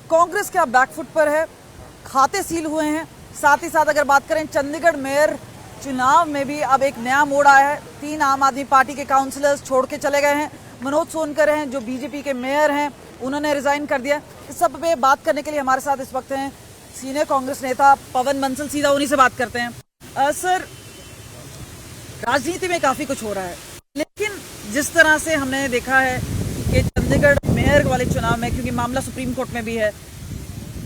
कांग्रेस क्या बैकफुट पर है, खाते सील हुए हैं। साथ ही साथ अगर बात करें चंडीगढ़ मेयर चुनाव में भी अब एक नया मोड़ आया है। 3 आम आदमी पार्टी के काउंसलर्स छोड़ के चले गए हैं। मनोज सोनकर हैं जो बीजेपी के मेयर हैं, उन्होंने रिजाइन कर दिया। इस सब पे बात करने के लिए हमारे साथ इस वक्त हैं सीनियर कांग्रेस नेता पवन बंसल। सीधा उन्हीं से बात करते हैं। सर, राजनीति में काफी कुछ हो रहा है, लेकिन जिस तरह से हमने देखा है कि चंडीगढ़ मेयर वाले चुनाव में, क्योंकि मामला सुप्रीम कोर्ट में भी है,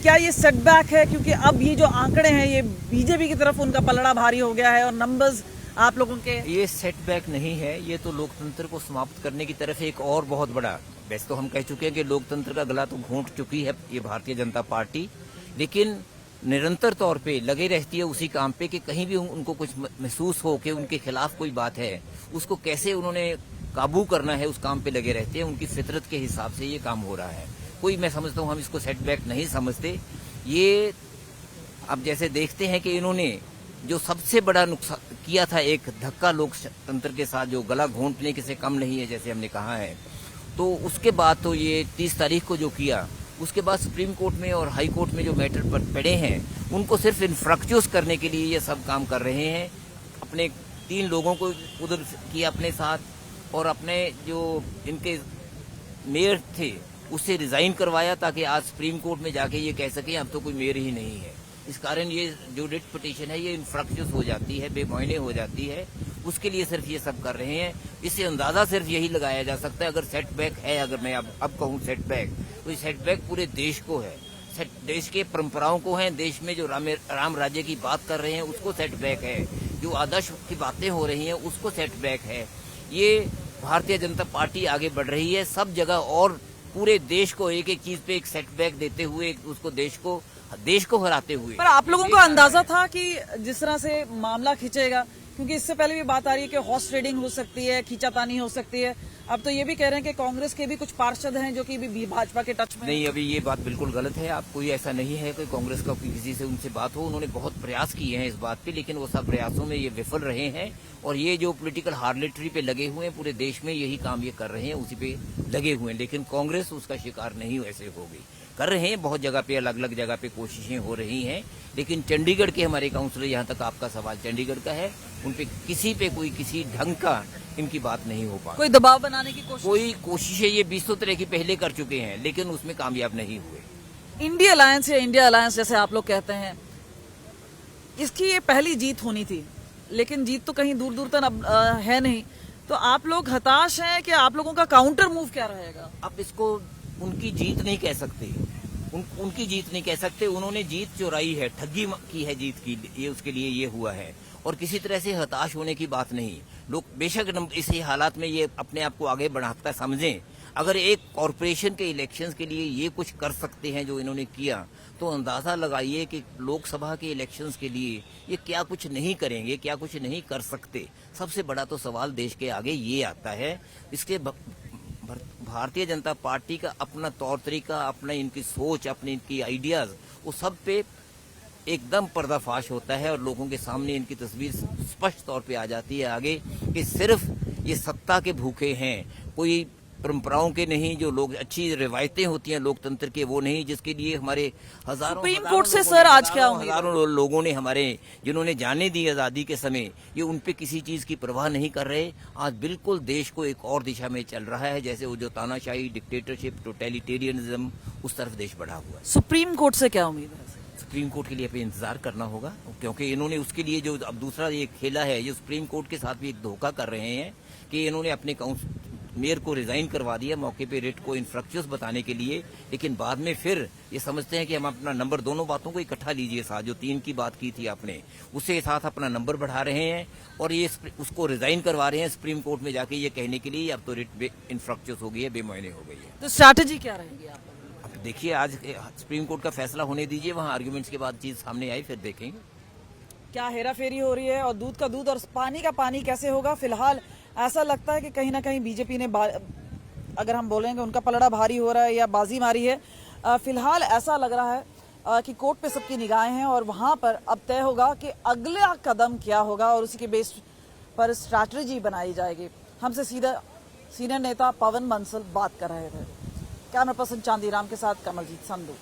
क्या ये सेटबैक है? क्योंकि अब ये जो आंकड़े हैं ये बीजेपी की तरफ उनका पलड़ा भारी हो गया है और नंबर्स आप लोगों के। ये सेटबैक नहीं है, ये तो लोकतंत्र को समाप्त करने की तरफ एक और बहुत बड़ा। वैसे तो हम कह चुके हैं कि लोकतंत्र का गला तो घोंट चुकी है ये भारतीय जनता पार्टी, लेकिन निरंतर तौर पे लगे रहती है उसी काम पे कि कहीं भी उनको कुछ महसूस हो कि उनके खिलाफ कोई बात है, उसको कैसे उन्होंने काबू करना है, उस काम पे लगे रहते हैं। उनकी फितरत के हिसाब से ये काम हो रहा है। कोई, मैं समझता हूँ, हम इसको सेटबैक नहीं समझते। ये अब जैसे देखते हैं कि इन्होंने जो सबसे बड़ा नुकसान किया था, एक धक्का लोकतंत्र के साथ, जो गला घोंटने के से कम नहीं है जैसे हमने कहा है, तो उसके बाद तो ये 30 तारीख को जो किया, उसके बाद सुप्रीम कोर्ट में और हाई कोर्ट में जो मैटर पर पड़े हैं, उनको सिर्फ इंफ्रैक्चर्स करने के लिए ये सब काम कर रहे हैं। अपने 3 लोगों को उधर किया अपने साथ, और अपने जो इनके मेयर थे उससे रिजाइन करवाया, ताकि आज सुप्रीम कोर्ट में जाके ये कह सके अब तो कोई मेयर ही नहीं है। इस कारण ये जो रिट पिटीशन है ये इंफ्रैक्चर्स हो जाती है, बेमायने हो जाती है। उसके लिए सिर्फ ये सब कर रहे हैं। इससे अंदाजा सिर्फ यही लगाया जा सकता है, अगर सेटबैक है, अगर मैं अब कहूँ सेटबैक, तो ये सेटबैक पूरे देश को है, देश के परंपराओं को है। देश में जो राम राज्य की बात कर रहे हैं उसको सेटबैक है, जो आदर्श की बातें हो रही हैं उसको सेटबैक है। ये भारतीय जनता पार्टी आगे बढ़ रही है सब जगह, और पूरे देश को एक एक चीज पे एक सेटबैक देते हुए, उसको देश को हराते हुए। पर आप लोगों को अंदाजा था कि जिस तरह से मामला खींचेगा, क्योंकि इससे पहले भी बात आ रही है कि हॉर्स ट्रेडिंग हो सकती है, खींचातानी हो सकती है। अब तो ये भी कह रहे हैं कि कांग्रेस के भी कुछ पार्षद हैं जो कि भी भाजपा के टच में। नहीं, अभी ये बात बिल्कुल गलत है। आप, कोई ऐसा नहीं है कि कांग्रेस का किसी से उनसे बात हो। उन्होंने बहुत प्रयास किए हैं इस बात पे, लेकिन वो सब प्रयासों में ये विफल रहे हैं। और ये जो पॉलिटिकल हार्लेटरी पे लगे हुए हैं, पूरे देश में यही काम ये कर रहे हैं, उसी पे लगे हुए हैं। लेकिन कांग्रेस उसका शिकार नहीं ऐसे हो गई। कर रहे हैं बहुत जगह पे, अलग अलग जगह पे कोशिशें हो रही हैं, लेकिन चंडीगढ़ के हमारे काउंसलर, यहाँ तक आपका सवाल चंडीगढ़ का है, उन पे किसी पे कोई किसी ढंग का इनकी बात नहीं हो पा। कोई दबाव बनाने की कोई कोशिशें ये 20 तरह की पहले कर चुके हैं, लेकिन उसमें कामयाब नहीं हुए। इंडिया अलायंस या इंडिया अलायंस जैसे आप लोग कहते हैं, इसकी ये पहली जीत होनी थी, लेकिन जीत तो कहीं दूर दूर तक अब है नहीं। तो आप लोग हताश हैं कि आप लोगों का काउंटर मूव क्या रहेगा? आप इसको उनकी जीत नहीं कह सकते, उनकी जीत नहीं कह सकते। उन्होंने जीत चुराई है, ठगी की है जीत की, ये उसके लिए ये हुआ है। और किसी तरह से हताश होने की बात नहीं। लोग बेशक इसी हालात में ये अपने आप को आगे बढ़ाता समझें। अगर एक कॉरपोरेशन के इलेक्शंस के लिए ये कुछ कर सकते हैं जो इन्होंने किया, तो अंदाजा लगाइए कि लोकसभा के इलेक्शंस के लिए ये क्या कुछ नहीं करेंगे, क्या कुछ नहीं कर सकते। सबसे बड़ा तो सवाल देश के आगे ये आता है। इसके भारतीय जनता पार्टी का अपना तौर तरीका, अपना इनकी सोच, अपनी इनकी आइडियाज, वो सब पे एकदम पर्दाफाश होता है और लोगों के सामने इनकी तस्वीर स्पष्ट तौर पे आ जाती है आगे, कि सिर्फ ये सत्ता के भूखे हैं, कोई परंपराओं के नहीं। जो लोग अच्छी रिवायतें होती हैं लोकतंत्र के, वो नहीं, जिसके लिए हमारे सुप्रीम कोर्ट से सर आज क्या हजारों लोगों ने, हमारे जिन्होंने जाने दी आजादी के समय, ये उन पे किसी चीज की परवाह नहीं कर रहे। आज बिल्कुल देश को एक और दिशा में चल रहा है, जैसे वो जो तानाशाही, डिक्टेटरशिप, टोटलिटेरियनिज्म, उस तरफ देश बढ़ा हुआ है। सुप्रीम कोर्ट से क्या उम्मीद है? सुप्रीम कोर्ट के लिए पे इंतजार करना होगा, क्योंकि इन्होंने उसके लिए जो अब दूसरा ये खेला है, ये सुप्रीम कोर्ट के साथ भी एक धोखा कर रहे हैं कि इन्होंने अपने मेयर को रिजाइन करवा दिया मौके पे रिट को इंफ्रैक्चर्स बताने के लिए, लेकिन बाद में फिर ये समझते हैं कि हम अपना नंबर, दोनों बातों को इकट्ठा लीजिए साथ, जो 3 की बात की थी आपने, उससे साथ अपना नंबर बढ़ा रहे हैं और ये उसको रिजाइन करवा रहे हैं सुप्रीम कोर्ट में जाके ये कहने के लिए अब तो रिट इंफ्रैक्चर्स हो गई है, बेमायने हो गई है। तो स्ट्रैटेजी क्या रहेगी आप? देखिए, आज सुप्रीम कोर्ट का फैसला होने दीजिए, वहां आर्गुमेंट्स के बाद चीज सामने आई, फिर देखेंगे क्या हेरा फेरी हो रही है और दूध का दूध और पानी का पानी कैसे होगा। फिलहाल ऐसा लगता है कि कहीं ना कहीं बीजेपी ने, अगर हम बोलेंगे उनका पलड़ा भारी हो रहा है या बाजी मारी है। फिलहाल ऐसा लग रहा है कि कोर्ट पे सबकी निगाहें हैं और वहां पर अब तय होगा कि अगला कदम क्या होगा और उसी के बेस पर स्ट्रैटेजी बनाई जाएगी। हमसे सीधा सीनियर नेता पवन बंसल बात कर रहे थे। कैमरा पर्सन चांदीराम के साथ कमलजीत संधू।